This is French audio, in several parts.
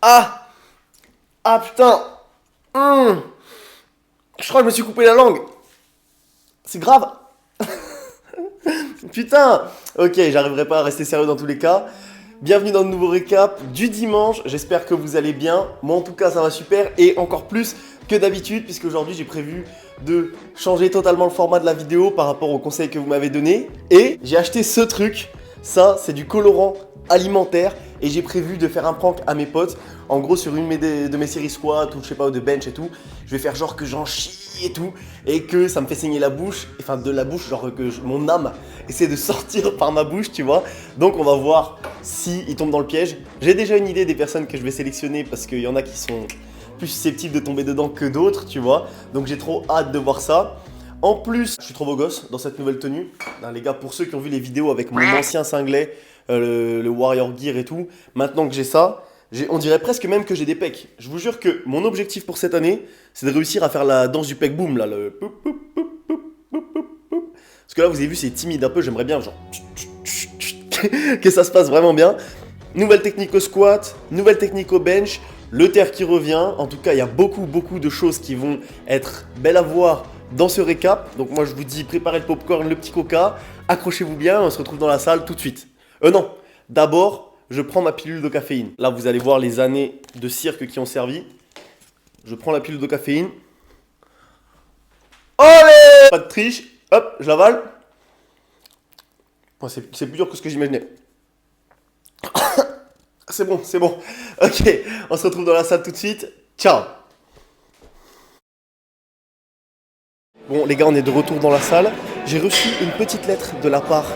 Ah! Ah putain! Hum. Je crois que je me suis coupé la langue. C'est grave. Putain! Ok, j'arriverai pas à rester sérieux dans tous les cas. Bienvenue dans le nouveau récap du dimanche. J'espère que vous allez bien. Moi en tout cas ça va super et encore plus que d'habitude puisque aujourd'hui j'ai prévu de changer totalement le format de la vidéo par rapport aux conseils que vous m'avez donnés. Et j'ai acheté ce truc. Ça c'est du colorant alimentaire et j'ai prévu de faire un prank à mes potes. En gros sur une de mes séries squat ou je sais pas, ou de bench et tout, je vais faire genre que j'en chie et tout et que ça me fait saigner la bouche, enfin de la bouche, genre que mon âme essaie de sortir par ma bouche, tu vois. Donc on va voir si il tombe dans le piège. J'ai déjà une idée des personnes que je vais sélectionner parce qu'il y en a qui sont plus susceptibles de tomber dedans que d'autres, tu vois. Donc j'ai trop hâte de voir ça. En plus, je suis trop beau gosse dans cette nouvelle tenue. Ben, les gars, pour ceux qui ont vu les vidéos avec mon ancien cinglet, le Warrior Gear et tout, maintenant que j'ai ça, on dirait presque même que j'ai des pecs. Je vous jure que mon objectif pour cette année, c'est de réussir à faire la danse du pec boom, là, le poup, poup, poup, poup, poup, poup, poup. Parce que là, vous avez vu, c'est timide un peu, j'aimerais bien, genre, que ça se passe vraiment bien. Nouvelle technique au squat, nouvelle technique au bench, le terre qui revient. En tout cas, il y a beaucoup de choses qui vont être belles à voir dans ce récap. Donc moi, je vous dis, préparez le popcorn, le petit coca, accrochez-vous bien, on se retrouve dans la salle tout de suite. Non, d'abord, je prends ma pilule de caféine. Là, vous allez voir les années de cirque qui ont servi. Je prends la pilule de caféine. Allez! Pas de triche. Hop, je l'avale. Oh, c'est plus dur que ce que j'imaginais. C'est bon, c'est bon. Ok, on se retrouve dans la salle tout de suite. Ciao! Bon, les gars, on est de retour dans la salle. J'ai reçu une petite lettre de la part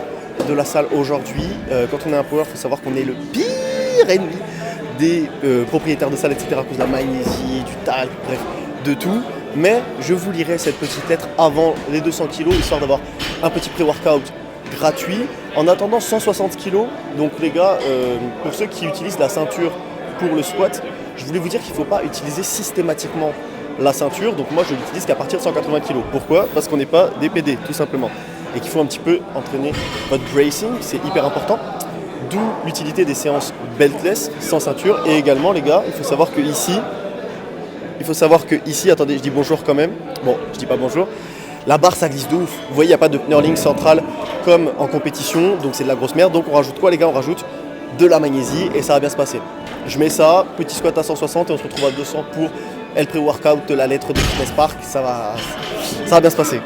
de la salle aujourd'hui. Quand on est un power, il faut savoir qu'on est le pire ennemi des propriétaires de salle, etc. à cause de la magnésie, du talc, bref, de tout. Mais je vous lirai cette petite lettre avant les 200 kilos, histoire d'avoir un petit pré-workout gratuit. En attendant 160 kilos, donc les gars, pour ceux qui utilisent la ceinture pour le squat, je voulais vous dire qu'il ne faut pas utiliser systématiquement la ceinture. Donc moi, je l'utilise qu'à partir de 180 kilos. Pourquoi? Parce qu'on n'est pas des PD, tout simplement. Et qu'il faut un petit peu entraîner votre bracing, c'est hyper important. D'où l'utilité des séances beltless, sans ceinture. Et également, les gars, il faut savoir que ici, attendez, je dis bonjour quand même. Bon, je dis pas bonjour. La barre, ça glisse de ouf. Vous voyez, il n'y a pas de knurling central comme en compétition, donc c'est de la grosse merde. Donc on rajoute quoi, les gars? On rajoute de la magnésie et ça va bien se passer. Je mets ça, petit squat à 160 et on se retrouve à 200 pour le pré-workout de la lettre de Fitness Park. Ça va bien se passer.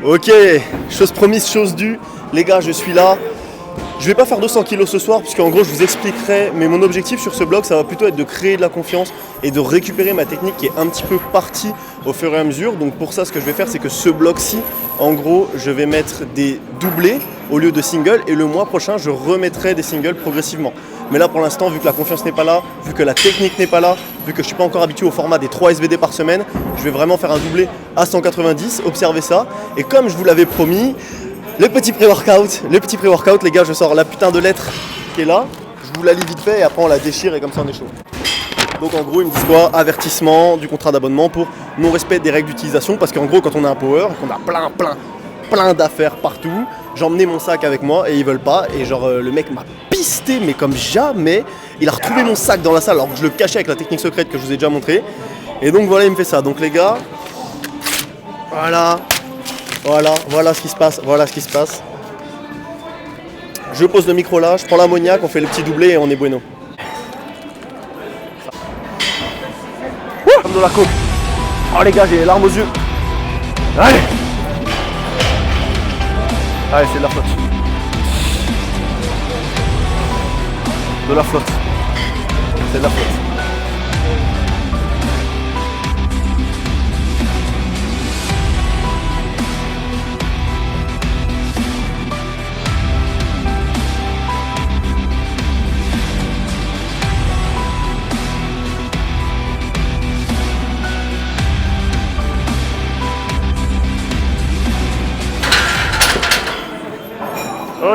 Ok, chose promise, chose due. Les gars, je suis là. Je vais pas faire 200 kilos ce soir, puisqu'en gros, je vous expliquerai. Mais mon objectif sur ce blog, ça va plutôt être de créer de la confiance et de récupérer ma technique qui est un petit peu partie au fur et à mesure. Donc pour ça, ce que je vais faire, c'est que ce blog-ci, en gros, je vais mettre des doublés au lieu de singles. Et le mois prochain, je remettrai des singles progressivement. Mais là, pour l'instant, vu que la confiance n'est pas là, vu que la technique n'est pas là, vu que je ne suis pas encore habitué au format des 3 SVD par semaine, je vais vraiment faire un doublé à 190, observez ça. Et comme je vous l'avais promis, le petit pré-workout, les gars, je sors la putain de lettre qui est là, je vous la lis vite fait et après on la déchire et comme ça on est chaud. Donc en gros, ils me disent quoi? Avertissement du contrat d'abonnement pour non-respect des règles d'utilisation, parce qu'en gros, quand on a un power et qu'on a plein d'affaires partout, j'ai emmené mon sac avec moi et ils veulent pas. Et genre le mec m'a pisté mais comme jamais. Il a retrouvé mon sac dans la salle alors que je le cachais avec la technique secrète que je vous ai déjà montré. Et donc voilà, il me fait ça. Donc les gars, voilà ce qui se passe, Je pose le micro là, je prends l'ammoniac, on fait le petit doublé et on est bueno. Comme de la coke. Oh les gars, j'ai les larmes aux yeux. Allez, c'est de la flotte. C'est de la flotte.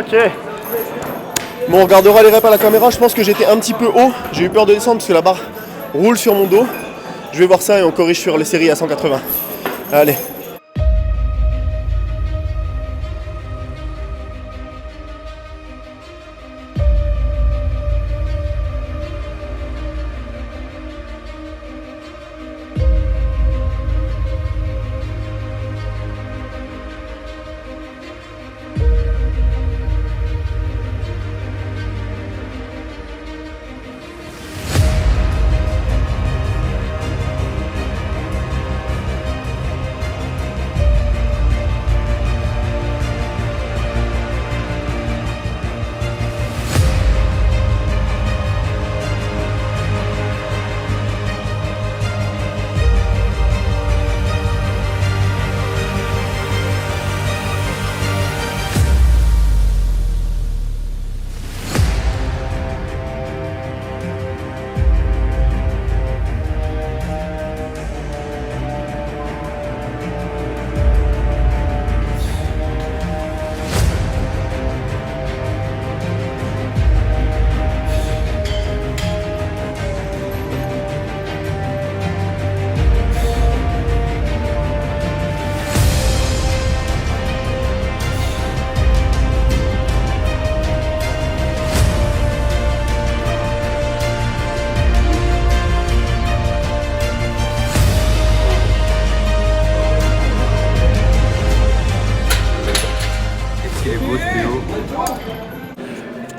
Ok. Bon, on regardera les reps à la caméra. Je pense que j'étais un petit peu haut. J'ai eu peur de descendre parce que la barre roule sur mon dos. Je vais voir ça et on corrige sur les séries à 180. Allez.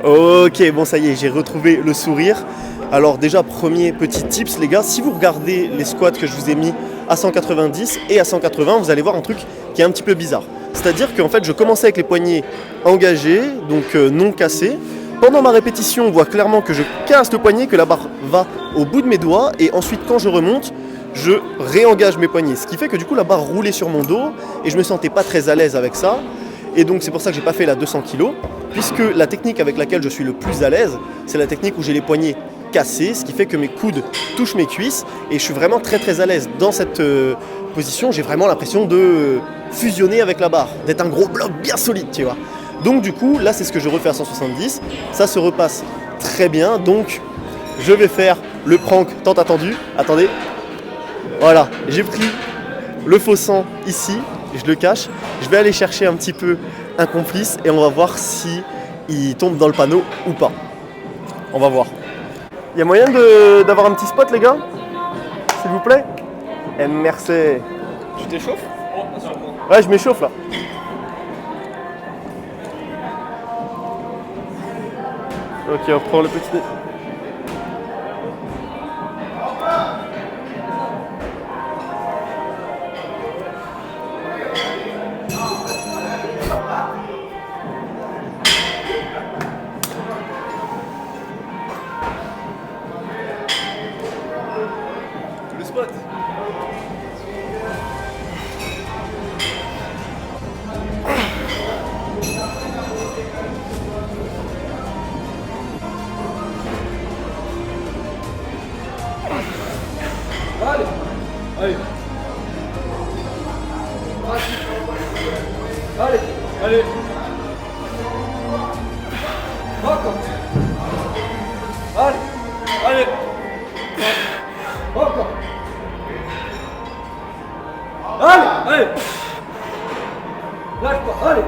Ok, bon ça y est, j'ai retrouvé le sourire. Alors déjà, premier petit tips les gars, si vous regardez les squats que je vous ai mis à 190 et à 180, vous allez voir un truc qui est un petit peu bizarre. C'est-à-dire qu'en fait, je commençais avec les poignets engagés, donc non cassés. Pendant ma répétition, on voit clairement que je casse le poignet, que la barre va au bout de mes doigts, et ensuite quand je remonte, je réengage mes poignets. Ce qui fait que du coup, la barre roulait sur mon dos, et je me sentais pas très à l'aise avec ça. Et donc c'est pour ça que j'ai pas fait la 200 kg, puisque la technique avec laquelle je suis le plus à l'aise, c'est la technique où j'ai les poignets cassés, ce qui fait que mes coudes touchent mes cuisses, et je suis vraiment très très à l'aise dans cette position. J'ai vraiment l'impression de fusionner avec la barre, d'être un gros bloc bien solide, tu vois. Donc du coup, là c'est ce que je refais à 170, ça se repasse très bien, donc je vais faire le prank tant attendu. Attendez, voilà, j'ai pris le faux sang ici, je le cache, je vais aller chercher un petit peu un complice et on va voir si il tombe dans le panneau ou pas. On va voir. Il y a moyen d'avoir un petit spot les gars, s'il vous plaît. Et merci. Tu t'échauffes? Ouais, je m'échauffe là. Ok, on prend le petit... Le spot. Allez. Allez. Allez. Allez. Encore. Allez. Allez. Encore. Allez. Allez. Lâche pas. Allez.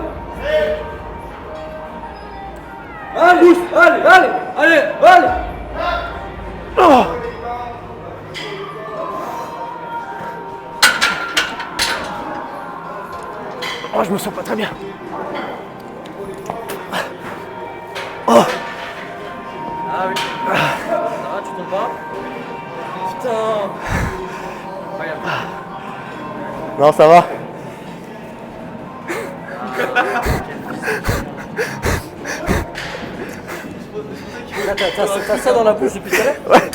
Allez. Pousse. Allez. Allez. Allez. Allez. Oh. Oh, je me sens pas très bien. Oh. Ah oui. Ça va, tu tombes pas? Putain. Incroyable. Non, ça va. T'as ça dans la bouche depuis tout à l'heure? Ouais.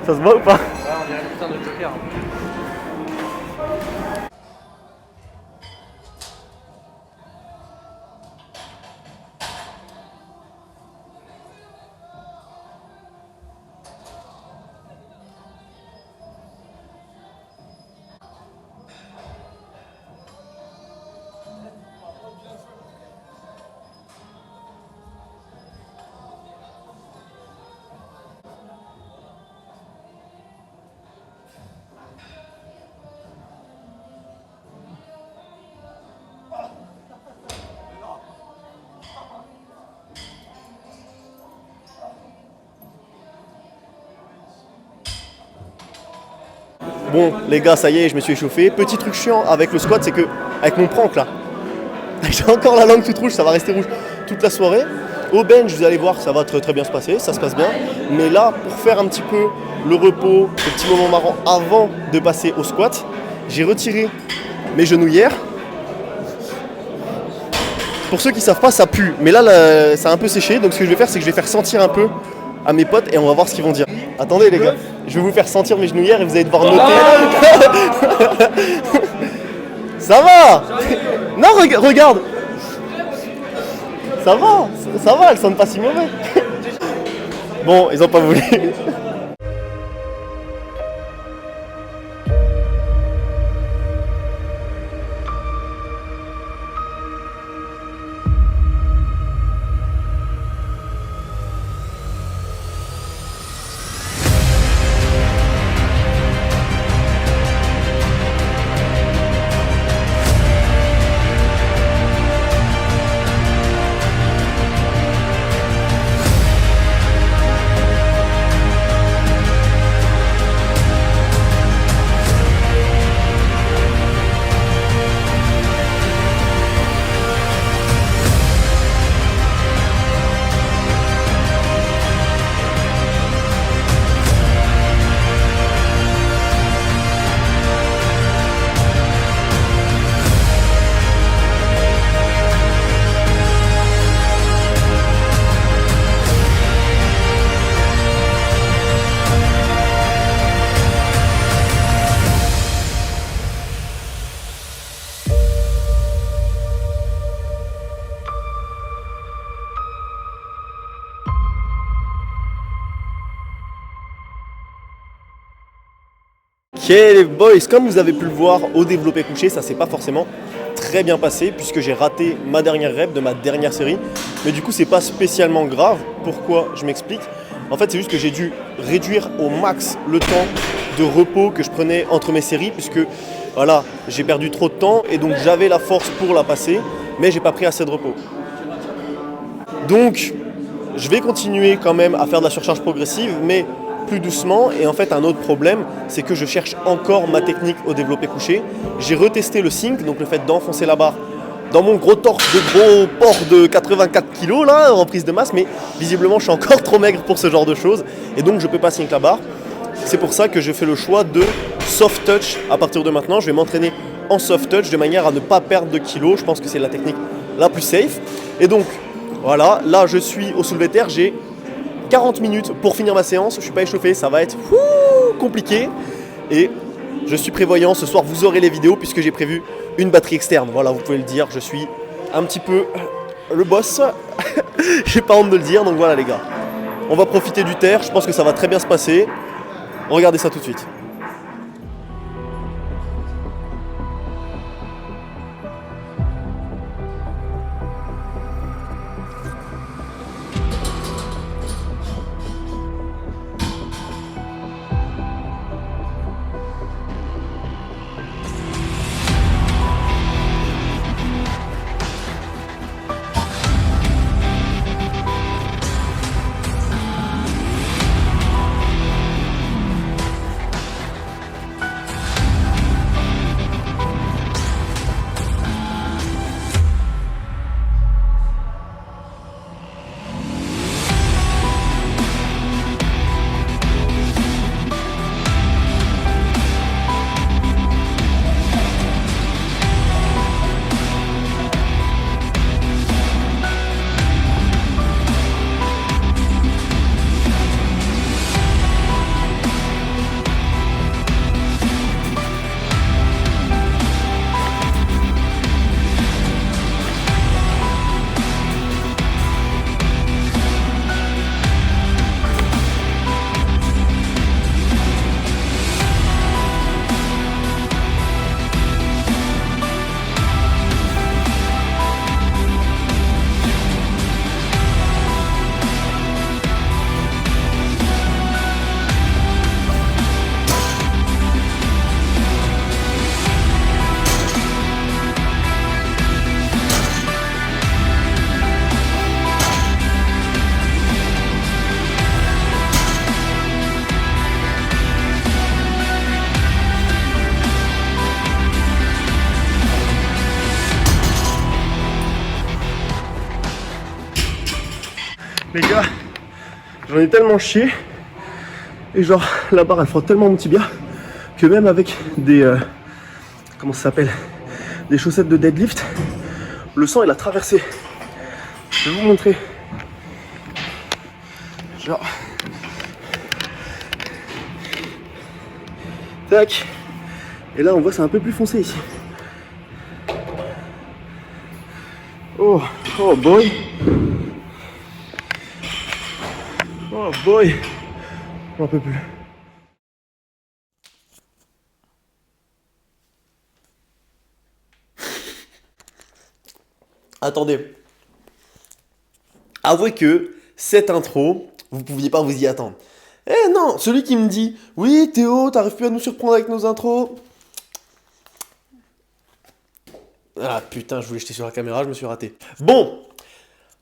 Ça se voit ou pas? Ouais, on dirait le putain de Joker. Bon, les gars, ça y est, je me suis échauffé. Petit truc chiant avec le squat, c'est que, avec mon prank là, j'ai encore la langue toute rouge, ça va rester rouge toute la soirée. Au bench, vous allez voir, ça va très bien se passer, ça se passe bien. Mais là, pour faire un petit peu le repos, le petit moment marrant avant de passer au squat, j'ai retiré mes genouillères. Pour ceux qui ne savent pas, ça pue. Mais là, ça a un peu séché. Donc ce que je vais faire, c'est que je vais faire sentir un peu à mes potes et on va voir ce qu'ils vont dire. Attendez les gars, je vais vous faire sentir mes genouillères et vous allez devoir noter. Ça va. Non, regarde. Ça va, elles sentent pas si mauvais. Bon, ils ont pas voulu. Ok les boys, comme vous avez pu le voir au développé couché, ça s'est pas forcément très bien passé puisque j'ai raté ma dernière rep de ma dernière série. Mais du coup c'est pas spécialement grave. Pourquoi? Je m'explique. En fait c'est juste que j'ai dû réduire au max le temps de repos que je prenais entre mes séries puisque voilà, j'ai perdu trop de temps et donc j'avais la force pour la passer mais j'ai pas pris assez de repos. Donc je vais continuer quand même à faire de la surcharge progressive mais plus doucement. Et en fait un autre problème c'est que je cherche encore ma technique au développé couché. J'ai retesté le sink, donc le fait d'enfoncer la barre dans mon gros torse de gros porc de 84 kg là en prise de masse, mais visiblement je suis encore trop maigre pour ce genre de choses et donc je peux pas sink la barre. C'est pour ça que je fais le choix de soft touch à partir de maintenant. Je vais m'entraîner en soft touch de manière à ne pas perdre de kilos. Je pense que c'est la technique la plus safe. Et donc voilà, là je suis au soulevé de terre, j'ai 40 minutes pour finir ma séance, je suis pas échauffé, ça va être compliqué et je suis prévoyant, ce soir vous aurez les vidéos puisque j'ai prévu une batterie externe, voilà vous pouvez le dire, je suis un petit peu le boss, j'ai pas honte de le dire, donc voilà les gars, on va profiter du terre, je pense que ça va très bien se passer, regardez ça tout de suite. J'en ai tellement chié. Et genre, la barre, elle frotte tellement mon tibia que même avec des... comment ça s'appelle? Des chaussettes de deadlift, le sang, il a traversé. Je vais vous montrer. Genre... Tac. Et là, on voit, c'est un peu plus foncé ici. Oh, oh boy. Oh boy. On peut plus. Attendez. Avouez que cette intro, vous pouviez pas vous y attendre. Eh non, celui qui me dit « Oui Théo, t'arrives plus à nous surprendre avec nos intros ?» Ah putain, je voulais jeter sur la caméra, je me suis raté. Bon,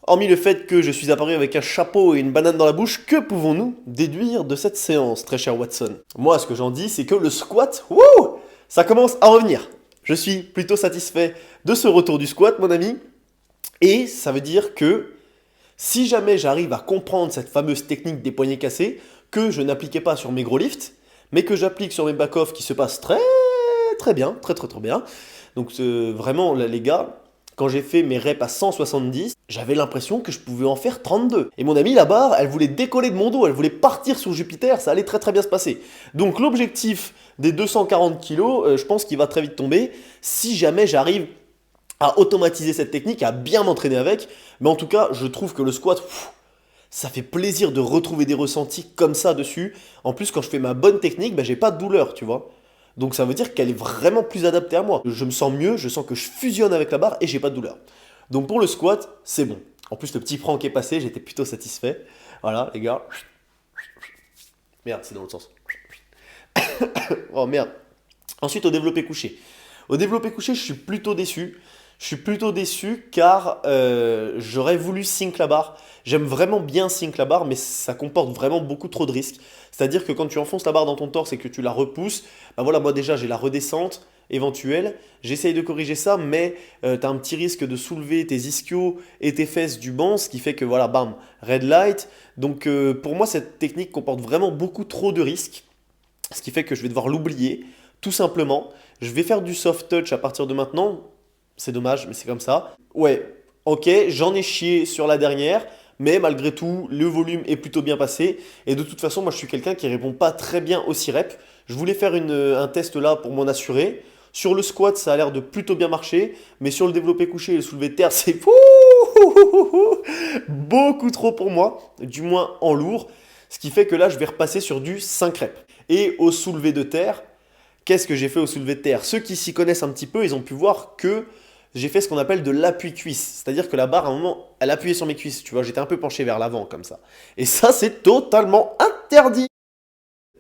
hormis le fait que je suis apparu avec un chapeau et une banane dans la bouche, que pouvons-nous déduire de cette séance, très cher Watson? Moi, ce que j'en dis, c'est que le squat, wouh, ça commence à revenir. Je suis plutôt satisfait de ce retour du squat, mon ami. Et ça veut dire que si jamais j'arrive à comprendre cette fameuse technique des poignets cassés, que je n'appliquais pas sur mes gros lifts, mais que j'applique sur mes back-off qui se passent très bien, très bien. Donc vraiment, là, les gars, quand j'ai fait mes reps à 170, j'avais l'impression que je pouvais en faire 32. Et mon ami, la barre, elle voulait décoller de mon dos, elle voulait partir sur Jupiter, ça allait très bien se passer. Donc l'objectif des 240 kg, je pense qu'il va très vite tomber, si jamais j'arrive à automatiser cette technique, à bien m'entraîner avec. Mais en tout cas, je trouve que le squat, ça fait plaisir de retrouver des ressentis comme ça dessus. En plus, quand je fais ma bonne technique, j'ai pas de douleur, tu vois. Donc ça veut dire qu'elle est vraiment plus adaptée à moi. Je me sens mieux, je sens que je fusionne avec la barre et j'ai pas de douleur. Donc pour le squat, c'est bon. En plus, le petit prank est passé, j'étais plutôt satisfait. Voilà, les gars. Merde, c'est dans l'autre sens. Oh merde. Ensuite, au développé couché. Au développé couché, je suis plutôt déçu. Je suis plutôt déçu car j'aurais voulu sync la barre. J'aime vraiment bien sync la barre, mais ça comporte vraiment beaucoup trop de risques. C'est-à-dire que quand tu enfonces la barre dans ton torse et que tu la repousses, voilà, moi déjà j'ai la redescente éventuelle. J'essaye de corriger ça, mais tu as un petit risque de soulever tes ischios et tes fesses du banc, ce qui fait que voilà, bam, red light. Donc pour moi, cette technique comporte vraiment beaucoup trop de risques, ce qui fait que je vais devoir l'oublier, tout simplement. Je vais faire du soft touch à partir de maintenant. C'est dommage, mais c'est comme ça. Ouais, ok, j'en ai chié sur la dernière, mais malgré tout, le volume est plutôt bien passé. Et de toute façon, moi, je suis quelqu'un qui répond pas très bien aux 6 reps. Je voulais faire un test là pour m'en assurer. Sur le squat, ça a l'air de plutôt bien marcher, mais sur le développé couché et le soulevé de terre, c'est beaucoup trop pour moi, du moins en lourd. Ce qui fait que là, je vais repasser sur du 5 reps. Et au soulevé de terre, qu'est-ce que j'ai fait au soulevé de terre? Ceux qui s'y connaissent un petit peu, ils ont pu voir que j'ai fait ce qu'on appelle de l'appui-cuisse. C'est-à-dire que la barre, à un moment, elle appuyait sur mes cuisses. Tu vois, j'étais un peu penché vers l'avant, comme ça. Et ça, c'est totalement interdit.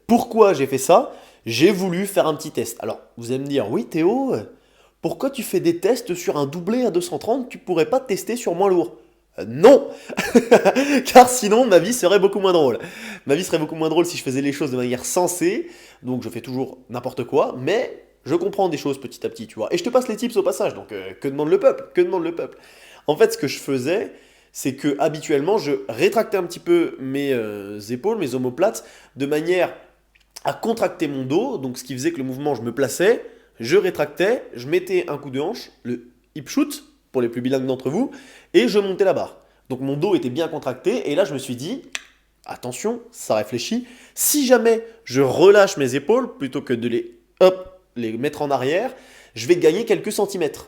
Pourquoi j'ai fait ça? J'ai voulu faire un petit test. Alors, vous allez me dire, oui Théo, pourquoi tu fais des tests sur un doublé à 230? Tu pourrais pas tester sur moins lourd? Non. Car sinon, ma vie serait beaucoup moins drôle. Ma vie serait beaucoup moins drôle si je faisais les choses de manière sensée. Donc, je fais toujours n'importe quoi, mais je comprends des choses petit à petit, tu vois. Et je te passe les tips au passage, donc que demande le peuple? Que demande le peuple? En fait, ce que je faisais, c'est que habituellement, je rétractais un petit peu mes épaules, mes omoplates, de manière à contracter mon dos. Donc, ce qui faisait que le mouvement, je me plaçais, je rétractais, je mettais un coup de hanche, le hip shoot, pour les plus bilingues d'entre vous, et je montais la barre. Donc, mon dos était bien contracté, et là, je me suis dit, attention, ça réfléchit, si jamais je relâche mes épaules, plutôt que de les mettre en arrière, je vais gagner quelques centimètres.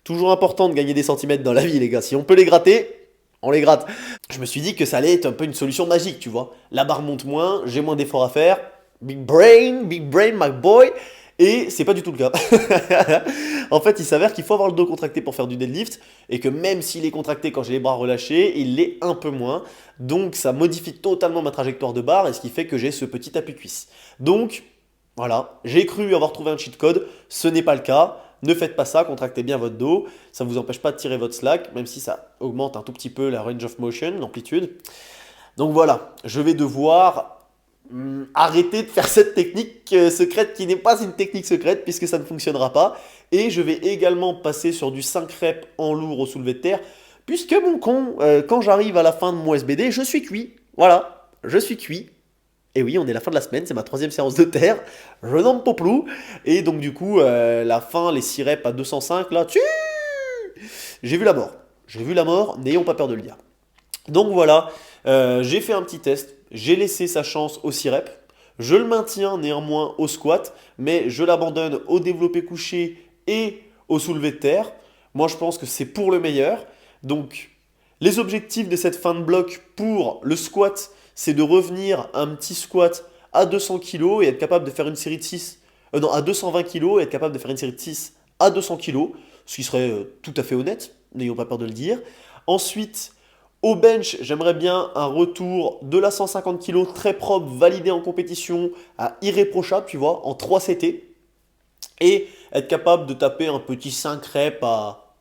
Toujours important de gagner des centimètres dans la vie, les gars. Si on peut les gratter, on les gratte. Je me suis dit que ça allait être un peu une solution magique, tu vois. La barre monte moins, j'ai moins d'efforts à faire. Big brain, my boy. Et c'est pas du tout le cas. En fait, il s'avère qu'il faut avoir le dos contracté pour faire du deadlift et que même s'il est contracté quand j'ai les bras relâchés, il l'est un peu moins. Donc ça modifie totalement ma trajectoire de barre et ce qui fait que j'ai ce petit appui-cuisse. Donc voilà, j'ai cru avoir trouvé un cheat code, ce n'est pas le cas. Ne faites pas ça, contractez bien votre dos, ça ne vous empêche pas de tirer votre slack, même si ça augmente un tout petit peu la range of motion, l'amplitude. Donc voilà, je vais devoir arrêter de faire cette technique secrète qui n'est pas une technique secrète puisque ça ne fonctionnera pas. Et je vais également passer sur du 5 reps en lourd au soulevé de terre puisque mon con, quand j'arrive à la fin de mon SBD, je suis cuit. Voilà, je suis cuit. Et oui, on est à la fin de la semaine, c'est ma troisième séance de terre, je n'en peux plus. Et donc du coup, la fin, les 6 reps à 205, là, j'ai vu la mort. J'ai vu la mort, n'ayons pas peur de le dire. Donc voilà, j'ai fait un petit test, j'ai laissé sa chance au 6 reps, je le maintiens néanmoins au squat, mais je l'abandonne au développé couché et au soulevé de terre. Moi je pense que c'est pour le meilleur. Donc les objectifs de cette fin de bloc pour le squat, c'est de revenir à un petit squat à 200 kg et être capable de faire une série de 6, non, à 220 kg et être capable de faire une série de 6 à 200 kg, ce qui serait tout à fait honnête, n'ayons pas peur de le dire. Ensuite, au bench, j'aimerais bien un retour de la 150 kg très propre, validé en compétition, à irréprochable, tu vois, en 3 CT. Et être capable de taper un petit 5 reps à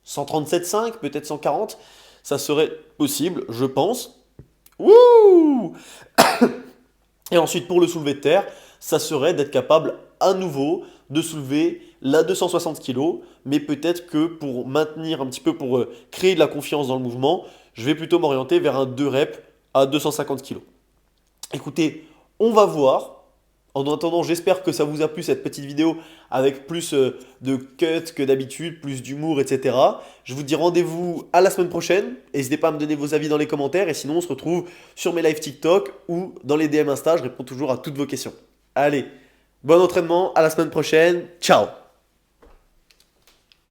137,5, peut-être 140. Ça serait possible, je pense. Wouh! Et ensuite, pour le soulevé de terre, ça serait d'être capable à nouveau de soulever la 260 kg, mais peut-être que pour maintenir un petit peu, pour créer de la confiance dans le mouvement, je vais plutôt m'orienter vers un 2 reps à 250 kg. Écoutez, on va voir. En attendant, j'espère que ça vous a plu cette petite vidéo avec plus de cuts que d'habitude, plus d'humour, etc. Je vous dis rendez-vous à la semaine prochaine. N'hésitez pas à me donner vos avis dans les commentaires et sinon on se retrouve sur mes lives TikTok ou dans les DM Insta. Je réponds toujours à toutes vos questions. Allez, bon entraînement, à la semaine prochaine. Ciao!